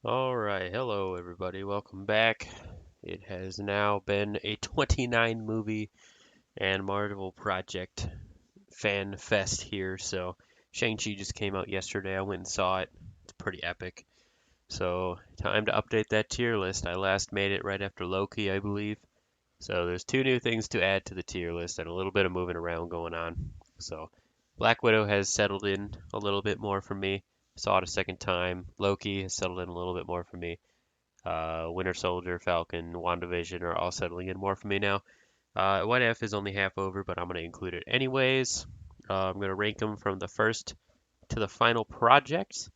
All right, hello everybody. Welcome back. It has now been a 29 movie and Marvel Project fan fest here. So, Shang Chi just came out yesterday. I went and saw it. It's pretty epic. So, time to update that tier list. I last made it right after Loki, I believe. So, there's two new things to add to the tier list and a little bit of moving around going on. So, Black Widow has settled in a little bit more for me. Saw it a second time. Loki has settled in a little bit more for me. Winter Soldier, Falcon, WandaVision are all settling in more for me now. What If is only half over, but I'm going to include it anyways. I'm going to rank them from the first to the final project.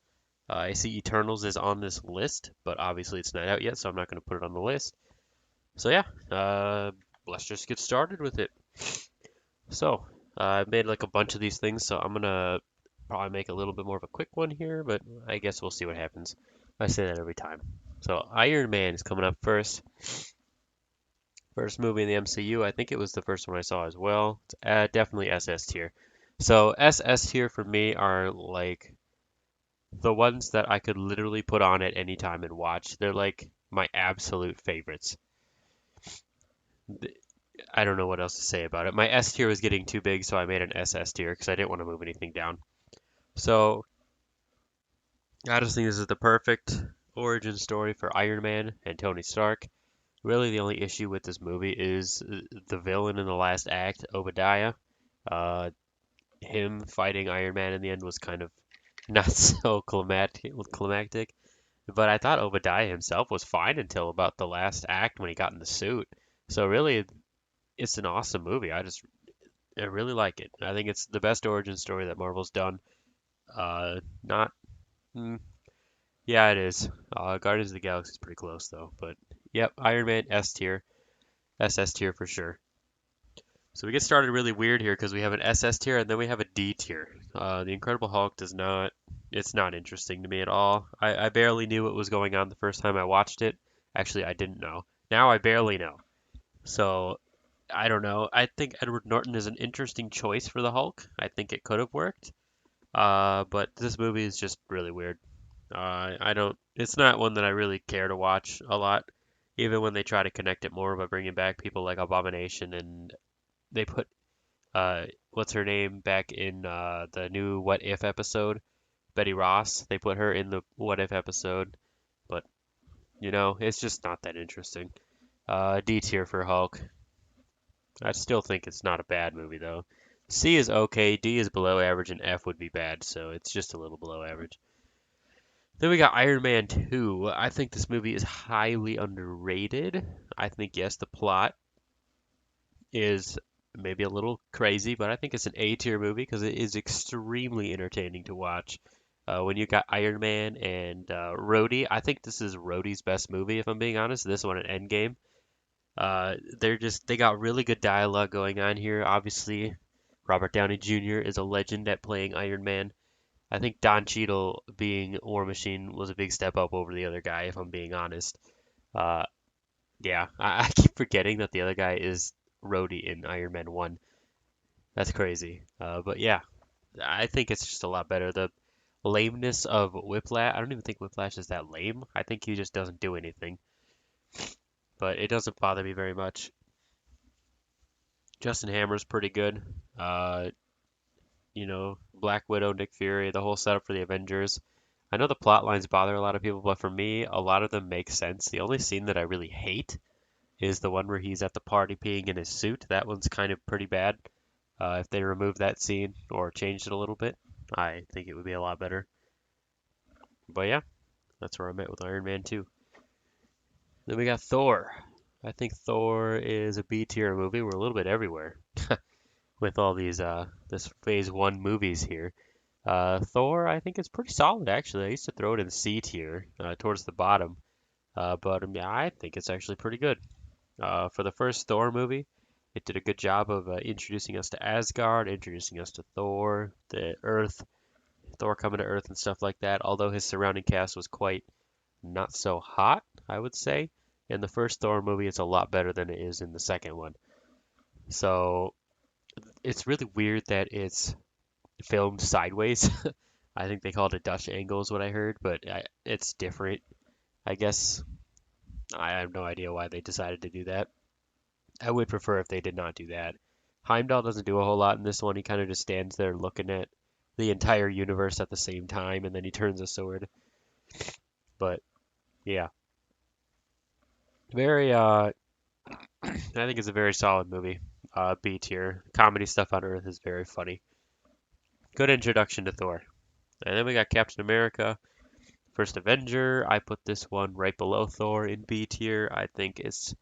I see Eternals is on this list, but obviously it's not out yet, so I'm not going to put it on the list. So yeah, let's just get started with it. So I made like a bunch of these things, so I'm going to probably make a little bit more of a quick one here, but I guess we'll see what happens. I say that every time. So Iron Man is coming up first. First movie in the MCU. I think it was the first one I saw as well. It's, definitely SS tier. So SS tier for me are like the ones that I could literally put on at any time and watch. They're like my absolute favorites. I don't know what else to say about it. My S tier was getting too big, so I made an SS tier because I didn't want to move anything down. So I just think this is the perfect origin story for Iron Man and Tony Stark. Really, the only issue with this movie is the villain in the last act, Obadiah. Uh, him fighting Iron Man in the end was kind of not so climactic. But I thought Obadiah himself was fine until about the last act when he got in the suit. So really, it's an awesome movie. I really like it. I think it's the best origin story that Marvel's done. Not, mm, yeah, it is. Guardians of the Galaxy is pretty close though. But yep, Iron Man S tier, SS tier for sure. So we get started really weird here because we have an SS tier and then we have a D tier. The Incredible Hulk does not, it's not interesting to me at all. I barely knew what was going on the first time I watched it. Actually, I didn't know. Now I barely know. So I don't know. I think Edward Norton is an interesting choice for the Hulk. I think it could have worked. But this movie is just really weird. I don't, it's not one that I really care to watch a lot. Even when they try to connect it more by bringing back people like Abomination and they put what's her name back in the new What If episode, Betty Ross. They put her in the What If episode, but it's just not that interesting. D tier for Hulk. I still think it's not a bad movie though. C is okay, D is below average, and F would be bad, so it's just a little below average. Then we got Iron Man 2. I think this movie is highly underrated. I think, yes, the plot is maybe a little crazy, but I think it's an A tier movie because it is extremely entertaining to watch. When you got Iron Man and Rhodey, I think this is Rhodey's best movie, if I'm being honest. This one and Endgame. They got really good dialogue going on here. Obviously, Robert Downey Jr. is a legend at playing Iron Man. I think Don Cheadle being War Machine was a big step up over the other guy, if I'm being honest. Uh, yeah, I keep forgetting that the other guy is Rhodey in Iron Man 1. That's crazy. But yeah, I think it's just a lot better. The lameness of Whiplash, I don't even think Whiplash is that lame. I think he just doesn't do anything. But it doesn't bother me very much. Justin Hammer's pretty good. Black Widow, Nick Fury, the whole setup for the Avengers. I know the plot lines bother a lot of people, but for me, a lot of them make sense. The only scene that I really hate is the one where he's at the party peeing in his suit. That one's kind of pretty bad. If they removed that scene or changed it a little bit, I think it would be a lot better. But yeah, that's where I'm at with Iron Man 2. Then we got Thor. I think Thor is a B tier movie. We're a little bit everywhere with all these this Phase 1 movies here. Thor, I think it's pretty solid actually. I used to throw it in C tier towards the bottom, but yeah, I think it's actually pretty good. For the first Thor movie, it did a good job of introducing us to Asgard, introducing us to Thor, the Earth, Thor coming to Earth and stuff like that. Although his surrounding cast was quite not so hot, I would say. In the first Thor movie, it's a lot better than it is in the second one. So it's really weird that it's filmed sideways. I think they called it Dutch angle is what I heard, but it's different. I guess I have no idea why they decided to do that. I would prefer if they did not do that. Heimdall doesn't do a whole lot in this one. He kind of just stands there looking at the entire universe at the same time, and then he turns a sword. But yeah, very I think it's a very solid movie. B tier. Comedy stuff on Earth is very funny. Good introduction to Thor. And then we got Captain America, First Avenger. I put this one right below Thor in B tier. I think it's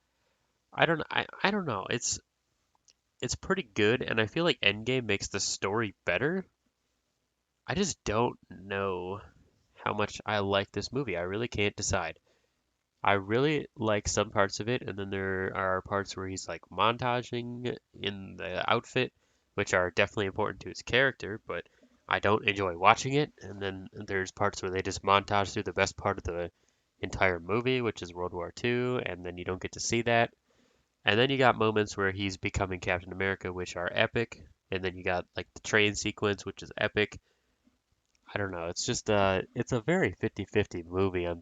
I don't know. It's pretty good, and I feel like Endgame makes the story better. I just don't know how much I like this movie. I really can't decide. I really like some parts of it, and then there are parts where he's like montaging in the outfit, which are definitely important to his character, but I don't enjoy watching it. And then there's parts where they just montage through the best part of the entire movie, which is World War II, and then you don't get to see that. And then you got moments where he's becoming Captain America, which are epic. And then you got like the train sequence, which is epic. I don't know. It's just it's a very 50-50 movie on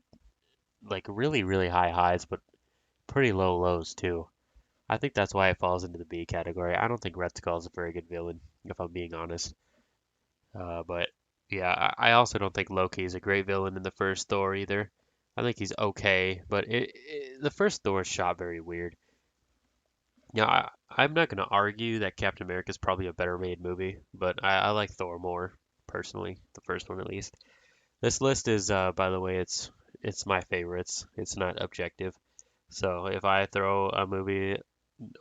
like really, really high highs, but pretty low lows too. I think that's why it falls into the B category. I don't think Red Skull is a very good villain, if I'm being honest. But yeah, I also don't think Loki is a great villain in the first Thor either. I think he's okay, but the first Thor is shot very weird. Now, I'm not going to argue that Captain America is probably a better made movie, but I like Thor more, personally, the first one at least. This list is, by the way, it's my favorites. It's not objective. So if I throw a movie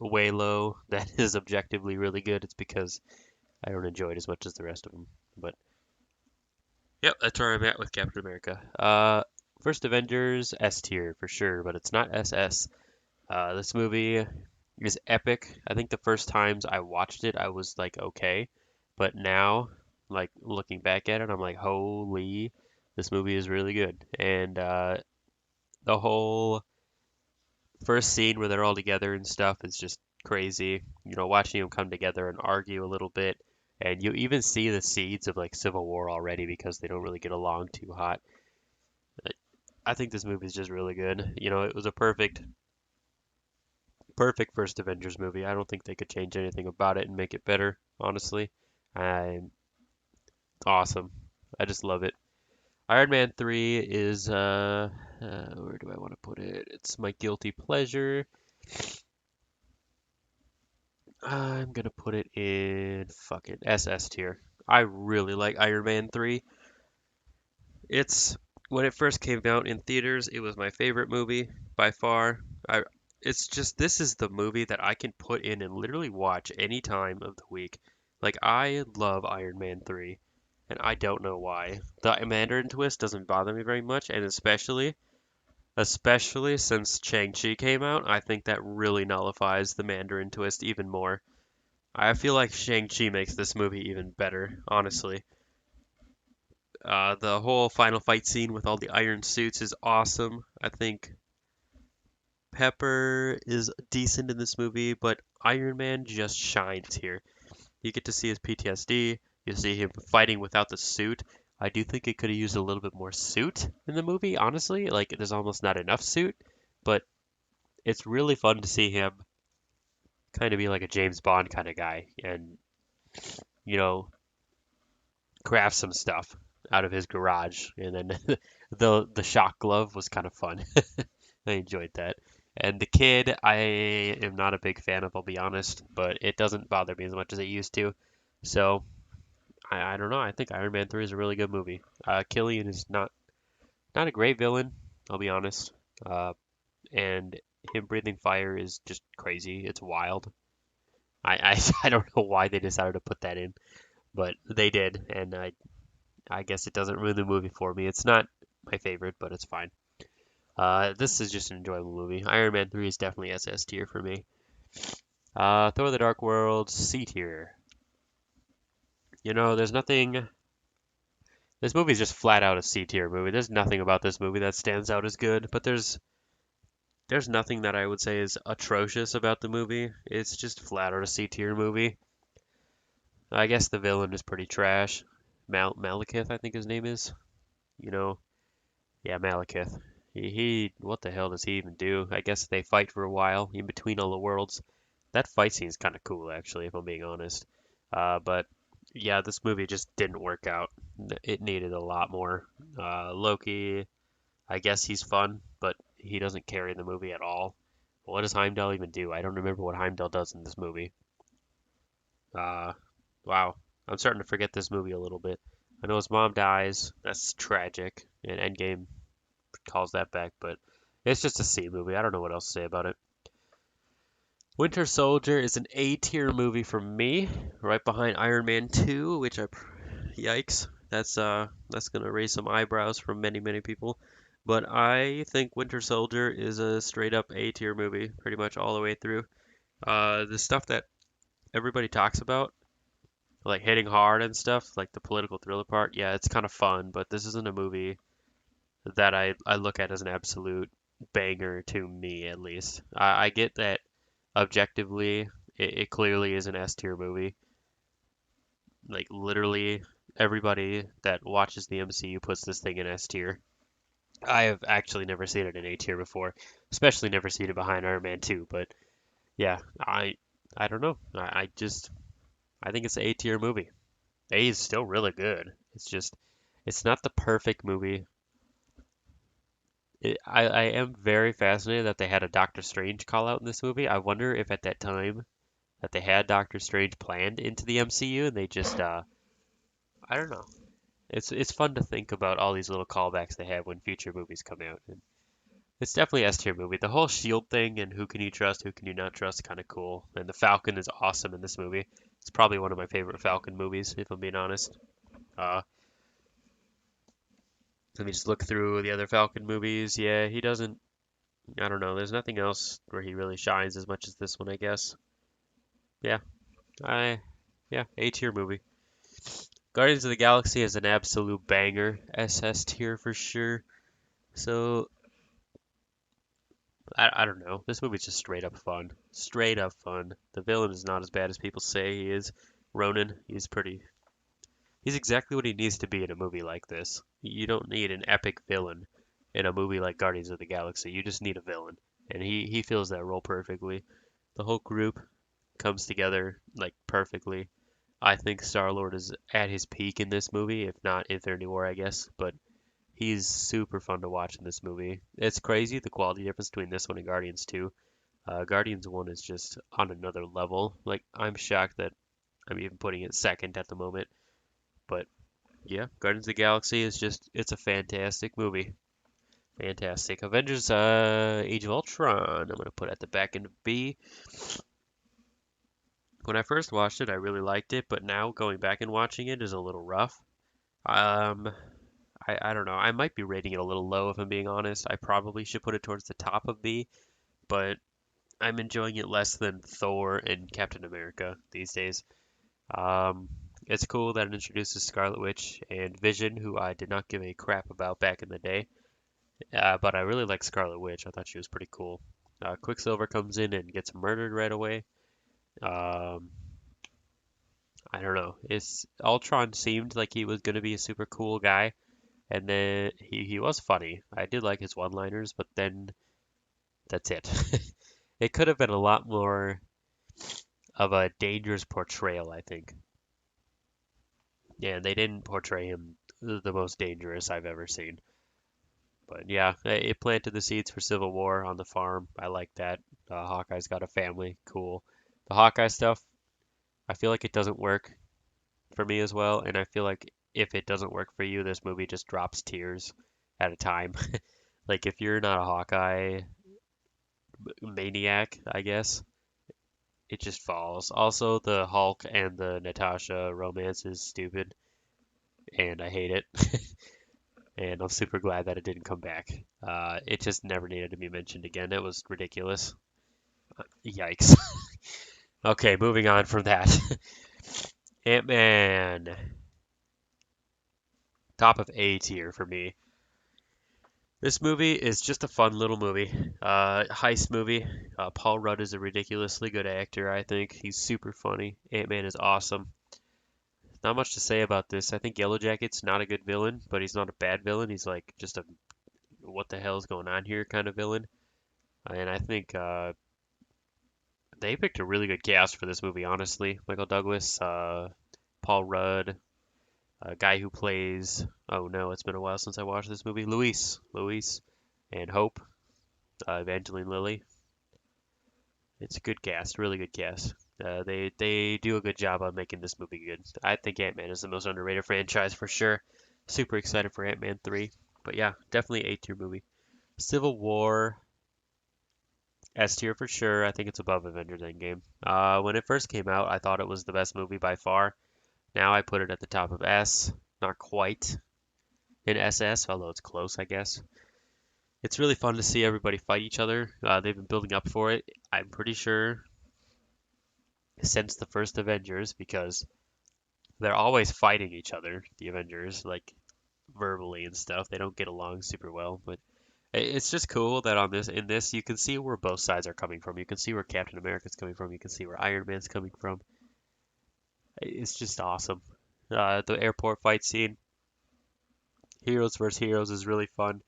way low that is objectively really good, it's because I don't enjoy it as much as the rest of them. But yep, that's where I'm at with Captain America. First Avengers S tier for sure, but it's not SS. This movie is epic. I think the first times I watched it, I was like, okay, but now, like looking back at it, I'm like, holy, this movie is really good. And the whole first scene where they're all together and stuff is just crazy. You know, watching them come together and argue a little bit, and you even see the seeds of like civil war already because they don't really get along too hot. I think this movie is just really good. You know, it was a perfect first Avengers movie. I don't think they could change anything about it and make it better, honestly. I'm awesome. I just love it. Iron Man 3 is where do I want to put it? It's my guilty pleasure. I'm gonna put it in fucking SS tier. I really like Iron Man 3. It's when it first came out in theaters, it was my favorite movie by far. I it's just this is the movie that I can put in and literally watch any time of the week. Like I love Iron Man 3 and I don't know why. The Mandarin twist doesn't bother me very much and especially since Shang Chi came out, I think that really nullifies the Mandarin twist even more. I feel like Shang Chi makes this movie even better, honestly. The whole final fight scene with all the iron suits is awesome. I think Pepper is decent in this movie, but Iron Man just shines here. You get to see his PTSD. You see him fighting without the suit. I do think it could have used a little bit more suit in the movie, honestly. Like, there's almost not enough suit, but it's really fun to see him kind of be like a James Bond kind of guy and, you know, craft some stuff out of his garage. And then the shock glove was kind of fun. I enjoyed that. And the kid, I am not a big fan of, I'll be honest, but it doesn't bother me as much as it used to. So I don't know. I think Iron Man 3 is a really good movie. Killian is not a great villain, I'll be honest. And him breathing fire is just crazy. It's wild. I don't know why they decided to put that in, but they did, and I guess it doesn't ruin the movie for me. It's not my favorite, but it's fine. This is just an enjoyable movie. Iron Man 3 is definitely SS tier for me. Thor the Dark World, C tier. You know, there's nothing. This movie is just flat out a C tier movie. There's nothing about this movie that stands out as good, but there's nothing that I would say is atrocious about the movie. It's just flat out a C tier movie. I guess the villain is pretty trash. Malekith, I think his name is. You know, yeah, Malekith. What the hell does he even do? I guess they fight for a while in between all the worlds. That fight scene's kind of cool, actually, if I'm being honest. But yeah, this movie just didn't work out. It needed a lot more. Loki, I guess he's fun, but he doesn't carry the movie at all. What does Heimdall even do? I don't remember what Heimdall does in this movie. Uh, wow. I'm starting to forget this movie a little bit. I know his mom dies. That's tragic. And Endgame calls that back, but it's just a C movie. I don't know what else to say about it. Winter Soldier is an A tier movie for me, right behind Iron Man 2, which yikes. That's gonna raise some eyebrows from many people. But I think Winter Soldier is a straight up A tier movie, pretty much all the way through. The stuff that everybody talks about, like hitting hard and stuff, like the political thriller part, yeah, it's kind of fun, but this isn't a movie that I look at as an absolute banger to me, at least. I get that objectively, it clearly is an S tier movie. Like, literally, everybody that watches the MCU puts this thing in S tier. I have actually never seen it in A tier before, especially never seen it behind Iron Man 2, but yeah, I don't know. I think it's an A tier movie. A is still really good. It's not the perfect movie. I am very fascinated that they had a Doctor Strange call out in this movie. I wonder if at that time that they had Doctor Strange planned into the MCU and they just I don't know. It's fun to think about all these little callbacks they have when future movies come out. And it's definitely S tier movie. The whole Shield thing and who can you trust, who can you not trust, kind of cool. And the Falcon is awesome in this movie. It's probably one of my favorite Falcon movies, if I'm being honest. Uh, Let me just look through the other Falcon movies. Yeah, he doesn't. I don't know. There's nothing else where he really shines as much as this one, I guess. Yeah, I. Yeah, A tier movie. Guardians of the Galaxy is an absolute banger. SS tier for sure. So I don't know. This movie's just straight up fun. Straight up fun. The villain is not as bad as people say he is. Ronan, he's exactly what he needs to be in a movie like this. You don't need an epic villain in a movie like Guardians of the Galaxy. You just need a villain. And he fills that role perfectly. The whole group comes together like perfectly. I think Star-Lord is at his peak in this movie, if not Infinity War, I guess, but he's super fun to watch in this movie. It's crazy the quality difference between this one and Guardians 2. Guardians 1 is just on another level. Like, I'm shocked that I'm even putting it second at the moment. But yeah, Guardians of the Galaxy is just, it's a fantastic movie. Fantastic. Avengers Age of Ultron, I'm going to put at the back end of B. When I first watched it, I really liked it, but now going back and watching it is a little rough. Um, I don't know. I might be rating it a little low if I'm being honest. I probably should put it towards the top of B, but I'm enjoying it less than Thor and Captain America these days. Um, it's cool that it introduces Scarlet Witch and Vision, who I did not give a crap about back in the day. But I really like Scarlet Witch. I thought she was pretty cool. Quicksilver comes in and gets murdered right away. Um, I don't know. It's Ultron seemed like he was gonna be a super cool guy, and then he was funny. I did like his one-liners, but then that's it. It could have been a lot more of a dangerous portrayal, I think. Yeah, they didn't portray him the most dangerous I've ever seen. But yeah, it planted the seeds for Civil War on the farm. I like that. Hawkeye's got a family. Cool. The Hawkeye stuff, I feel like it doesn't work for me as well, and I feel like if it doesn't work for you, this movie just drops tiers at a time. Like if you're not a Hawkeye maniac, I guess, it just falls. Also, the Hulk and the Natasha romance is stupid, and I hate it. And I'm super glad that it didn't come back. It just never needed to be mentioned again. It was ridiculous. Yikes. Okay, moving on from that. Ant-Man. Top of A tier for me. This movie is just a fun little movie. Heist movie. Paul Rudd is a ridiculously good actor, I think. He's super funny. Ant-Man is awesome. Not much to say about this. I think Yellow Jacket's not a good villain, but he's not a bad villain. He's like just a what the hell's going on here kind of villain. And I think they picked a really good cast for this movie, honestly. Michael Douglas, Paul Rudd, a guy who plays, oh no, it's been a while since I watched this movie, Luis, and Hope, Evangeline Lilly. It's a good cast, really good cast. They do a good job on making this movie good. I think Ant-Man is the most underrated franchise for sure. Super excited for Ant-Man 3. But yeah, definitely A tier movie. Civil War, S tier for sure. I think it's above Avengers Endgame. When it first came out, I thought it was the best movie by far. Now I put it at the top of S. Not quite in SS, although it's close, I guess. It's really fun to see everybody fight each other. They've been building up for it. I'm pretty sure since the first Avengers, because they're always fighting each other, the Avengers, like verbally and stuff. They don't get along super well, but it's just cool that in this you can see where both sides are coming from. You can see where Captain America's coming from. You can see where Iron Man's coming from. It's just awesome. The airport fight scene, heroes versus heroes, is really fun.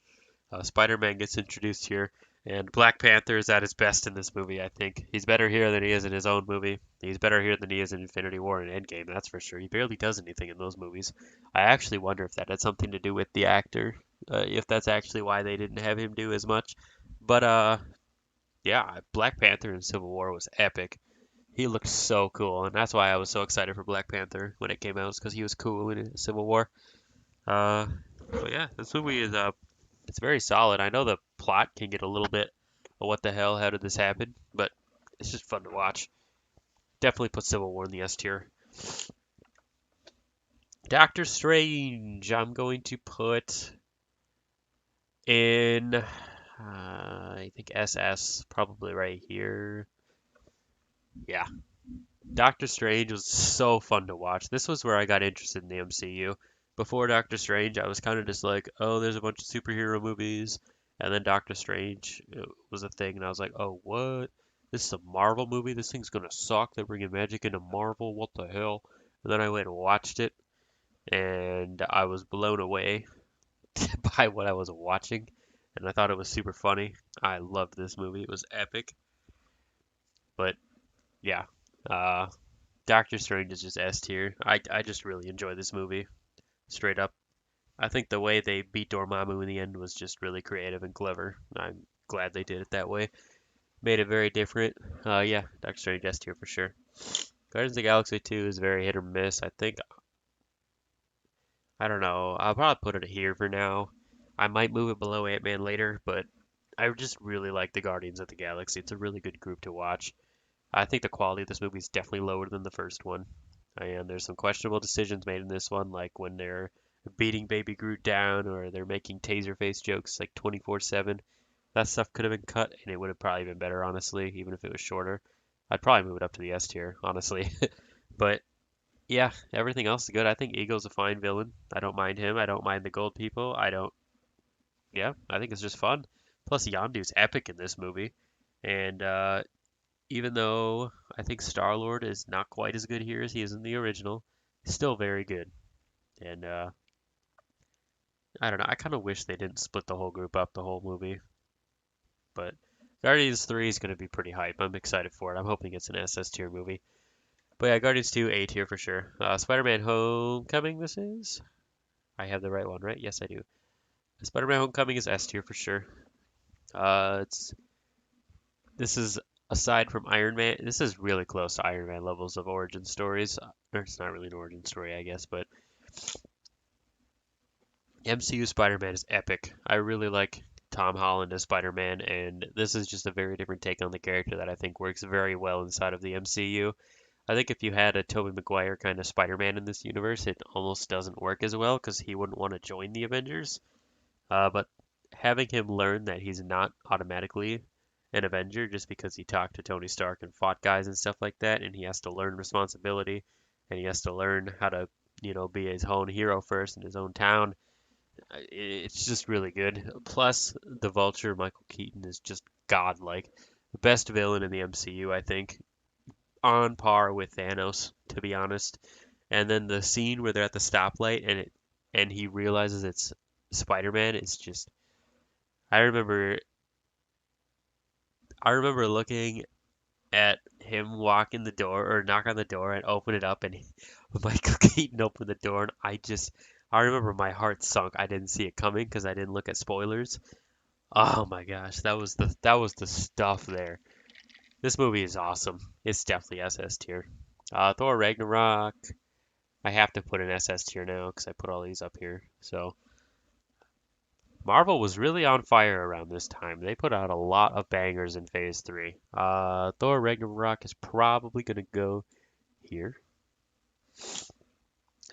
Spider-Man gets introduced here, and Black Panther is at his best in this movie, I think. He's better here than he is in his own movie. He's better here than he is in Infinity War and Endgame, that's for sure. He barely does anything in those movies. I actually wonder if that had something to do with the actor, if that's actually why they didn't have him do as much. But, yeah, Black Panther in Civil War was epic. He looked so cool, and that's why I was so excited for Black Panther when it came out, because he was cool in Civil War. Uh, but yeah, this movie is it's very solid. I know the plot can get a little bit, what the hell, how did this happen? But it's just fun to watch. Definitely put Civil War in the S tier. Doctor Strange, I'm going to put in, I think SS, probably right here. Yeah, Doctor Strange was so fun to watch. This was where I got interested in the MCU. Before Doctor Strange, I was kind of just like, oh, there's a bunch of superhero movies. And then Doctor Strange was a thing, and I was like, oh, what? This is a Marvel movie? This thing's gonna suck. They're bringing magic into Marvel? What the hell? And then I went and watched it, and I was blown away by what I was watching. And I thought it was super funny. I loved this movie. It was epic. But yeah, uh, Doctor Strange is just S tier. I just really enjoy this movie, straight up. I think the way they beat Dormammu in the end was just really creative and clever. I'm glad they did it that way. Made it very different. Yeah, Doctor Strange S tier for sure. Guardians of the Galaxy 2 is very hit or miss. I don't know. I'll probably put it here for now. I might move it below Ant-Man later, but I just really like the Guardians of the Galaxy. It's a really good group to watch. I think the quality of this movie is definitely lower than the first one. And there's some questionable decisions made in this one, like when they're beating Baby Groot down or they're making taser face jokes like 24/7. That stuff could have been cut and it would have probably been better, honestly, even if it was shorter. I'd probably move it up to the S tier, honestly. But yeah, everything else is good. I think Ego's a fine villain. I don't mind him. I don't mind the gold people. I don't, yeah, I think it's just fun. Plus, Yondu's epic in this movie. And even though I think Star-Lord is not quite as good here as he is in the original, he's still very good. And I don't know. I kind of wish they didn't split the whole group up the whole movie. But Guardians 3 is going to be pretty hype. I'm excited for it. I'm hoping it's an SS tier movie. But yeah, Guardians 2, A tier for sure. Spider-Man Homecoming, this is? I have the right one, right? Yes, I do. Spider-Man Homecoming is S tier for sure. It's This is aside from Iron Man. This is really close to Iron Man levels of origin stories. Or it's not really an origin story, I guess, but MCU Spider-Man is epic. I really like Tom Holland as Spider-Man, and this is just a very different take on the character that I think works very well inside of the MCU. I think if you had a Tobey Maguire kind of Spider-Man in this universe, it almost doesn't work as well because he wouldn't want to join the Avengers. But having him learn that he's not automatically an Avenger just because he talked to Tony Stark and fought guys and stuff like that, and he has to learn responsibility and he has to learn how to, be his own hero first in his own town. It's just really good. Plus, the Vulture, Michael Keaton, is just godlike. The best villain in the MCU, I think, on par with Thanos, to be honest. And then the scene where they're at the stoplight and he realizes it's Spider-Man is just I remember I remember looking at him walk in the door or knock on the door and open it up and Michael Keaton opened the door and I remember my heart sunk. I didn't see it coming because I didn't look at spoilers. Oh my gosh, that was the stuff there. This movie is awesome. It's definitely SS tier. Thor Ragnarok. I have to put an SS tier now because I put all these up here. So Marvel was really on fire around this time. They put out a lot of bangers in Phase 3. Thor Ragnarok is probably gonna go here.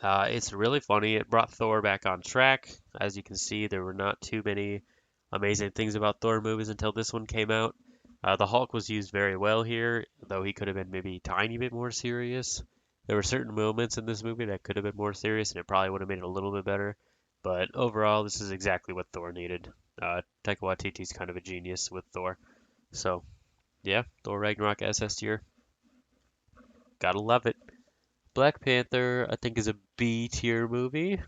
It's really funny. It brought Thor back on track. As you can see, there were not too many amazing things about Thor movies until this one came out. The Hulk was used very well here, though he could have been maybe a tiny bit more serious. There were certain moments in this movie that could have been more serious, and it probably would have made it a little bit better. But overall, this is exactly what Thor needed. Taika Waititi's kind of a genius with Thor. So, yeah, Thor Ragnarok SS tier. Gotta love it. Black Panther, I think, is a B tier movie.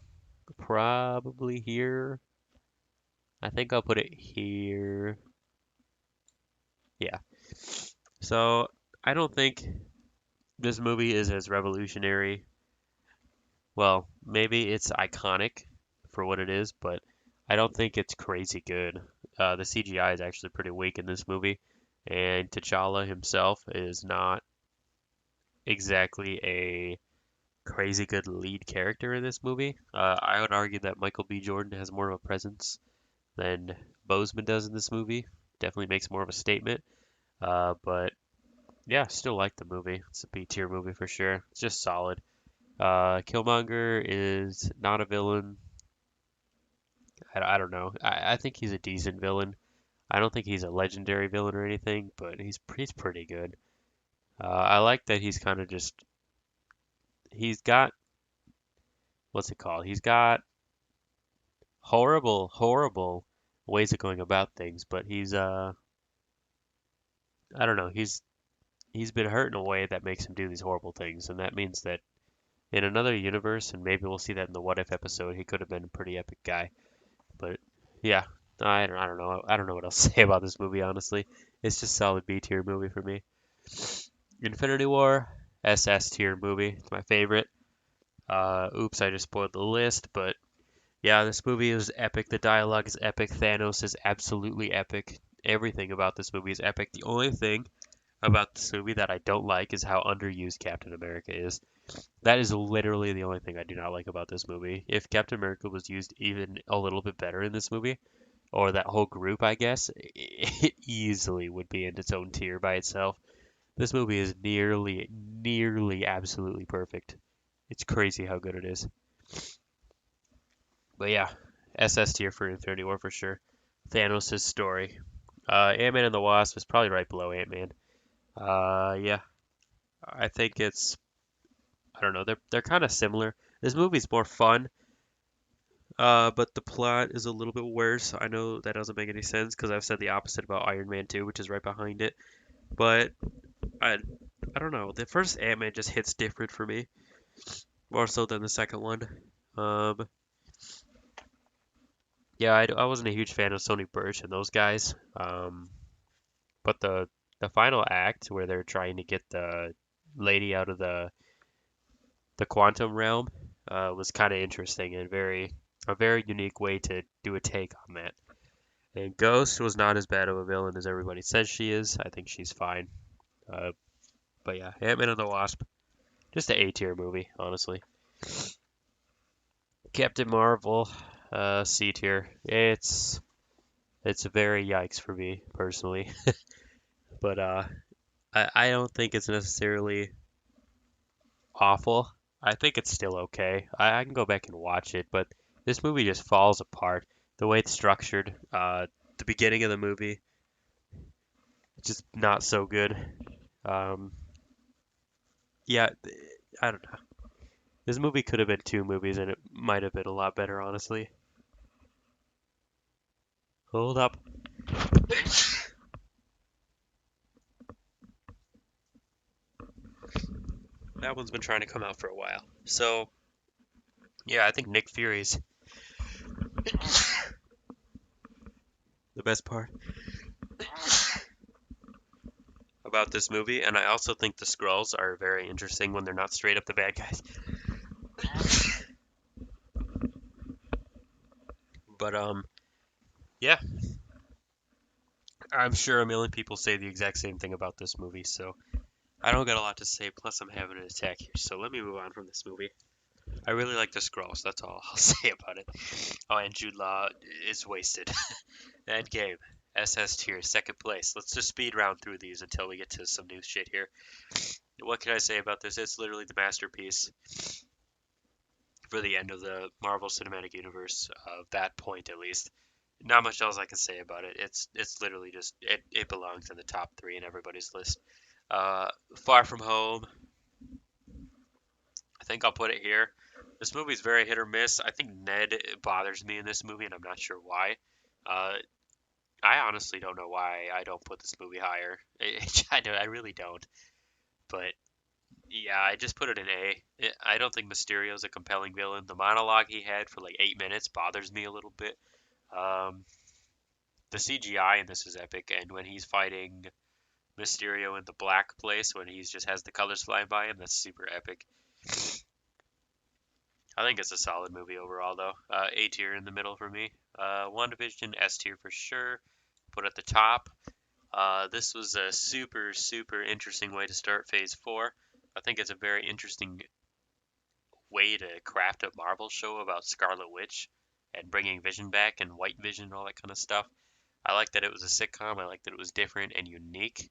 Probably here. I think I'll put it here. Yeah. So I don't think this movie is as revolutionary. Well, maybe it's iconic for what it is, but I don't think it's crazy good. The CGI is actually pretty weak in this movie, and T'Challa himself is not exactly a crazy good lead character in this movie. I would argue that Michael B. Jordan has more of a presence than Boseman does in this movie. Definitely makes more of a statement. But yeah, still like the movie. It's a B tier movie for sure. It's just solid. Killmonger is not a villain. I don't know. I think he's a decent villain. I don't think he's a legendary villain or anything, but he's pretty good. I like that he's kind of just he's got what's it called? He's got horrible ways of going about things, but he's I don't know. He's been hurt in a way that makes him do these horrible things, and that means that in another universe, and maybe we'll see that in the What If episode, he could have been a pretty epic guy. But yeah, I don't know. I don't know what else to say about this movie, honestly. It's just a solid B tier movie for me. Infinity War, SS tier movie. It's my favorite. Oops, I just spoiled the list, but yeah, this movie is epic. The dialogue is epic. Thanos is absolutely epic. Everything about this movie is epic. The only thing about this movie that I don't like is how underused Captain America is. That is literally the only thing I do not like about this movie. If Captain America was used even a little bit better in this movie, or that whole group, I guess, it easily would be in its own tier by itself. This movie is nearly absolutely perfect. It's crazy how good it is. But yeah, SS tier for Infinity War for sure. Thanos' story. Ant-Man and the Wasp is probably right below Ant-Man. Yeah, I think I don't know, they're kind of similar. This movie's more fun, but the plot is a little bit worse. I know that doesn't make any sense because I've said the opposite about Iron Man 2, which is right behind it. But I I don't know. The first Ant-Man just hits different for me, more so than the second one. Um, yeah, I wasn't a huge fan of Sony Birch and those guys. But the final act where they're trying to get the lady out of the quantum realm was kind of interesting and a very unique way to do a take on that. And Ghost was not as bad of a villain as everybody says she is. I think she's fine. Uh, but yeah, Ant-Man and the Wasp, just an A tier movie, honestly. Captain Marvel, C tier. It's very yikes for me personally, but I don't think it's necessarily awful. I think it's still okay. I can go back and watch it, but this movie just falls apart. The way it's structured, the beginning of the movie, just not so good. Um, yeah, I don't know. This movie could have been two movies, and it might have been a lot better, honestly. Hold up. That one's been trying to come out for a while. So, yeah, I think Nick Fury's the best part about this movie, and I also think the Skrulls are very interesting when they're not straight up the bad guys. But yeah, I'm sure a million people say the exact same thing about this movie, so I don't got a lot to say. Plus, I'm having an attack here, so let me move on from this movie. I really like the Skrulls. That's all I'll say about it. Oh, and Jude Law is wasted. Endgame. SS tier, second place. Let's just speed round through these until we get to some new shit here. What can I say about this? It's literally the masterpiece for the end of the Marvel Cinematic Universe, that point at least. Not much else I can say about it. It's literally just it belongs in the top three in everybody's list. Far From Home, I think I'll put it here. This movie is very hit or miss. I think Ned bothers me in this movie, and I'm not sure why. Uh, I honestly don't know why I don't put this movie higher. I really don't. But yeah, I just put it in A. I don't think Mysterio's a compelling villain. The monologue he had for like 8 minutes bothers me a little bit. Um, the CGI in this is epic, and when he's fighting Mysterio in the black place, when he just has the colors flying by him, that's super epic. I think it's a solid movie overall, though. A tier in the middle for me. WandaVision, S tier for sure. Put at the top. This was a super, super interesting way to start Phase 4. I think it's a very interesting way to craft a Marvel show about Scarlet Witch and bringing Vision back and White Vision and all that kind of stuff. I like that it was a sitcom. I like that it was different and unique.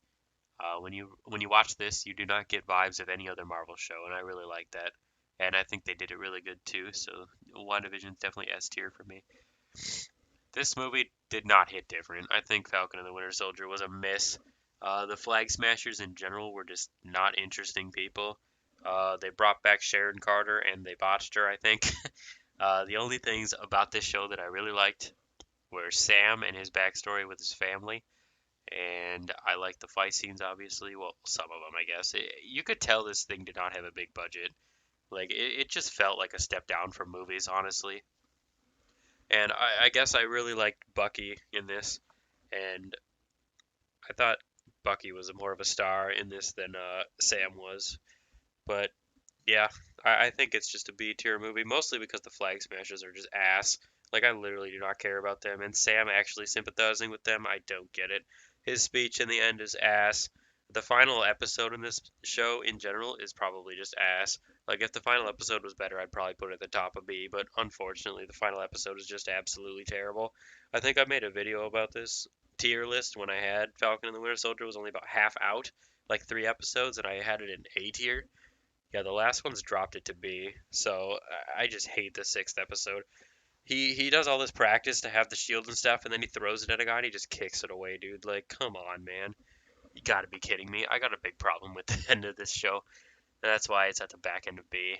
When you watch this, you do not get vibes of any other Marvel show, and I really like that. And I think they did it really good too. So WandaVision's definitely S tier for me. This movie did not hit different. I think Falcon and the Winter Soldier was a miss. The Flag Smashers in general were just not interesting people. They brought back Sharon Carter and they botched her, I think. The only things about this show that I really liked were Sam and his backstory with his family. And I like the fight scenes, obviously. Well, some of them, I guess. You could tell this thing did not have a big budget. Like, it just felt like a step down from movies, honestly. And I guess I really liked Bucky in this. And I thought Bucky was more of a star in this than Sam was. But yeah, I think it's just a B tier movie, mostly because the Flag Smashers are just ass. Like, I literally do not care about them. And Sam actually sympathizing with them, I don't get it. His speech in the end is ass. The final episode in this show in general is probably just ass. Like, if the final episode was better, I'd probably put it at the top of B, but unfortunately, the final episode is just absolutely terrible. I think I made a video about this tier list when I had Falcon and the Winter Soldier was only about half out, like 3 episodes, and I had it in A tier. Yeah, the last one's dropped it to B, so I just hate the 6th episode. He does all this practice to have the shield and stuff, and then he throws it at a guy and he just kicks it away, dude. Like, come on, man. You gotta be kidding me. I got a big problem with the end of this show. And that's why it's at the back end of B.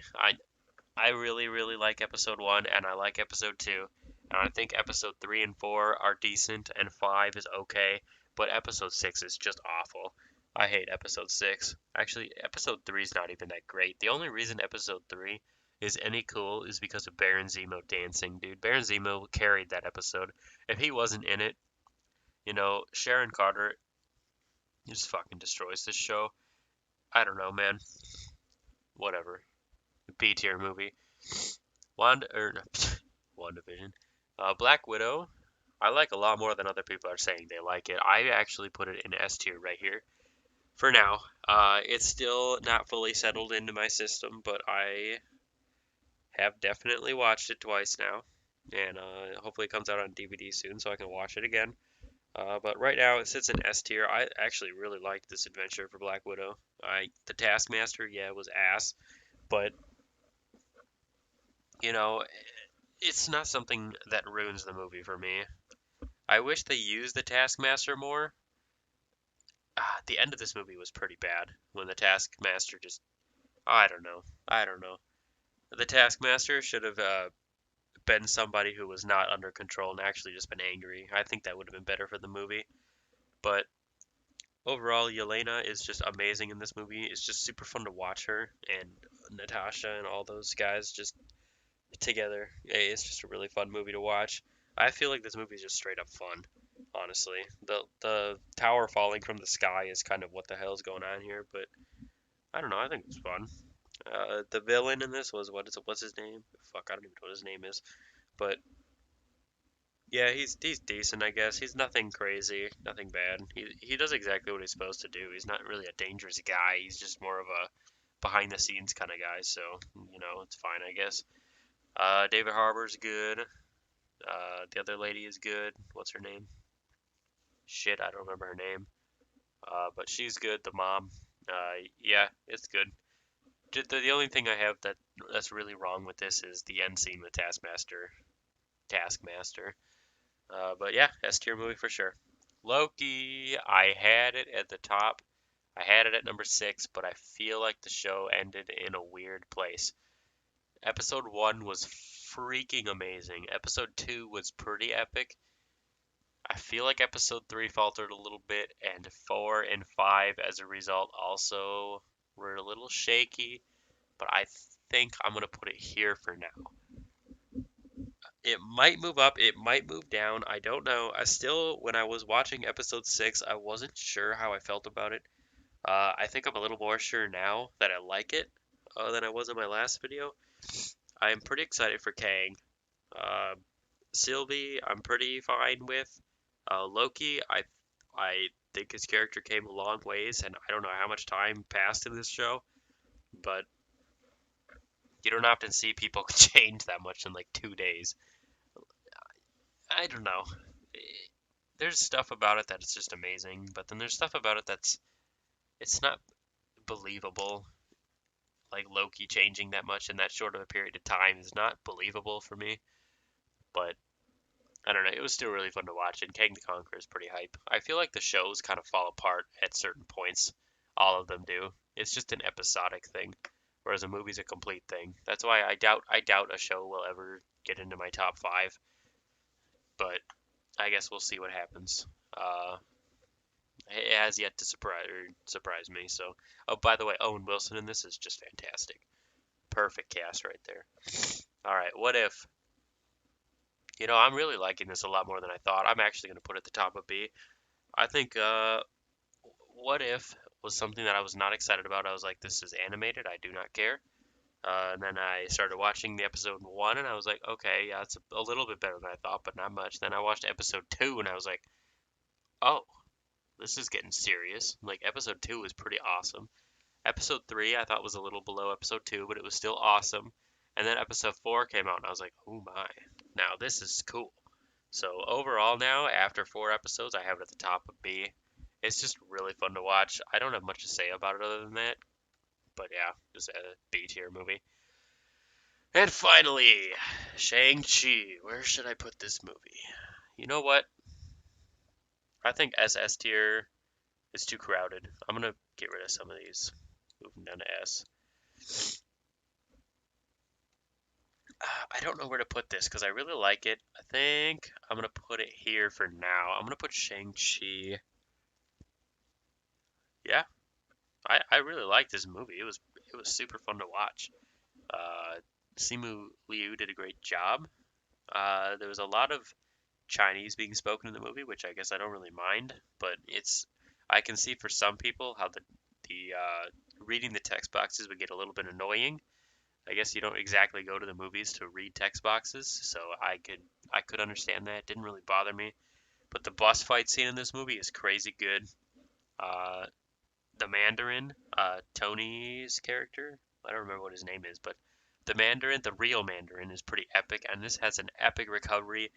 I really, really like episode 1, and I like episode 2. And I think episode 3 and 4 are decent, and 5 is okay, but episode 6 is just awful. I hate episode 6. Actually, episode 3 is not even that great. The only reason episode 3 is any cool is because of Baron Zemo dancing, dude. Baron Zemo carried that episode. If he wasn't in it, Sharon Carter just fucking destroys this show. I don't know, man. Whatever. B tier movie. Wanda or WandaVision. Black Widow. I like a lot more than other people are saying they like it. I actually put it in S tier right here for now. It's still not fully settled into my system, but I have definitely watched it twice now, and hopefully it comes out on DVD soon so I can watch it again. But right now it sits in S tier. I actually really liked this adventure for Black Widow. The Taskmaster, yeah, was ass, but you know, it's not something that ruins the movie for me. I wish they used the Taskmaster more. The end of this movie was pretty bad when the Taskmaster just. I don't know. I don't know. The Taskmaster should have been somebody who was not under control and actually just been angry. I think that would have been better for the movie. But overall, Yelena is just amazing in this movie. It's just super fun to watch her and Natasha and all those guys just together. It's just a really fun movie to watch. I feel like this movie is just straight up fun. honestly. The tower falling from the sky is kind of what the hell is going on here, but I don't know. I think it's fun. The villain in this was what's his name? Fuck, I don't even know what his name is. But yeah, he's decent, I guess. He's nothing crazy, nothing bad. He does exactly what he's supposed to do. He's not really a dangerous guy. He's just more of a behind the scenes kind of guy. So it's fine, I guess. David Harbour's good. The other lady is good. What's her name? Shit, I don't remember her name. But she's good. The mom. Yeah, it's good. The only thing I have that's really wrong with this is the end scene with Taskmaster. Taskmaster. But yeah, S tier movie for sure. Loki, I had it at the top. I had it at number 6, but I feel like the show ended in a weird place. Episode 1 was freaking amazing. Episode 2 was pretty epic. I feel like episode 3 faltered a little bit, and 4 and 5 as a result also were a little shaky, but I think I'm going to put it here for now. It might move up, it might move down. I don't know. When I was watching episode 6, I wasn't sure how I felt about it. I think I'm a little more sure now that I like it than I was in my last video. I'm pretty excited for Kang. Uh, Sylvie, I'm pretty fine with. Loki, I think his character came a long ways, and I don't know how much time passed in this show, but you don't often see people change that much in like 2 days. I don't know. There's stuff about it that's just amazing, but then there's stuff about it it's not believable. Like Loki changing that much in that short of a period of time is not believable for me. But I don't know. It was still really fun to watch, and Kang the Conqueror is pretty hype. I feel like the shows kind of fall apart at certain points. All of them do. It's just an episodic thing, whereas a movie's a complete thing. That's why I doubt a show will ever get into my top 5. But I guess we'll see what happens. It has yet to surprise me. So, oh, by the way, Owen Wilson in this is just fantastic. Perfect cast right there. All right, what if? I'm really liking this a lot more than I thought. I'm actually going to put it at the top of B. I think what if was something that I was not excited about. I was like, this is animated. I do not care. And then I started watching the episode 1, and I was like, okay, yeah, it's a little bit better than I thought, but not much. Then I watched episode 2, and I was like, oh, this is getting serious. Like, episode 2 was pretty awesome. Episode 3 I thought was a little below episode 2, but it was still awesome. And then episode 4 came out, and I was like, oh my, now this is cool. So overall now, after 4 episodes, I have it at the top of B. It's just really fun to watch. I don't have much to say about it other than that, but yeah, just a B tier movie. And finally, Shang-Chi. Where should I put this movie? You know what? I think S tier is too crowded. I'm gonna get rid of some of these. Moving down to S. I don't know where to put this because I really like it. I think I'm gonna put it here for now. I'm gonna put Shang-Chi. Yeah, I really liked this movie. It was super fun to watch. Uh, Simu Liu did a great job. There was a lot of Chinese being spoken in the movie, which I guess I don't really mind, but I can see for some people how the reading the text boxes would get a little bit annoying. I guess you don't exactly go to the movies to read text boxes, so I could understand that. It didn't really bother me. But the boss fight scene in this movie is crazy good. Uh, the Mandarin, Tony's character, I don't remember what his name is, but the Mandarin, the real Mandarin, is pretty epic, and this has an epic recovery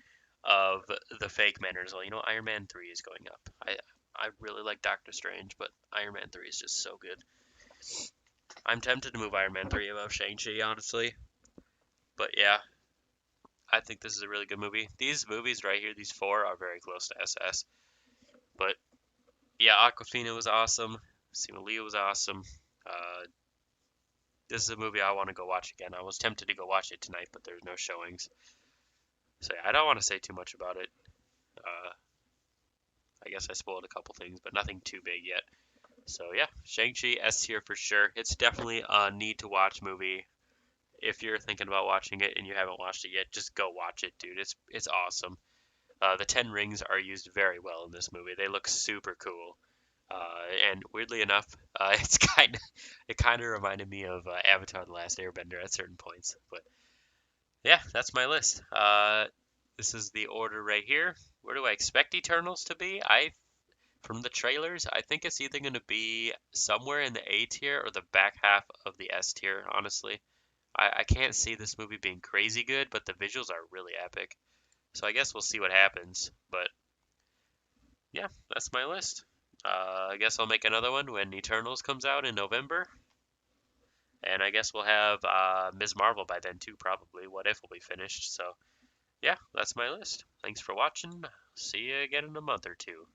of the fake Mandarin as well. Iron Man 3 is going up. I really like Doctor Strange, but Iron Man 3 is just so good. I'm tempted to move Iron Man 3 above Shang-Chi, honestly. But yeah, I think this is a really good movie. These movies right here, these 4, are very close to SS. But yeah, Aquafina was awesome. Simu Liu was awesome. Uh, this is a movie I want to go watch again. I was tempted to go watch it tonight, but there's no showings. So yeah, I don't want to say too much about it. Uh, I guess I spoiled a couple things, but nothing too big yet. So yeah, Shang-Chi S tier for sure. It's definitely a need to watch movie. If you're thinking about watching it and you haven't watched it yet, just go watch it, dude. It's awesome. The Ten Rings are used very well in this movie. They look super cool. And weirdly enough, it kind of reminded me of Avatar: The Last Airbender at certain points. But yeah, that's my list. This is the order right here. Where do I expect Eternals to be? From the trailers, I think it's either going to be somewhere in the A tier or the back half of the S tier, honestly. I can't see this movie being crazy good, but the visuals are really epic. So I guess we'll see what happens. But yeah, that's my list. I guess I'll make another one when Eternals comes out in November. And I guess we'll have Ms. Marvel by then too, probably. What If will be finished. So yeah, that's my list. Thanks for watching. See you again in a month or two.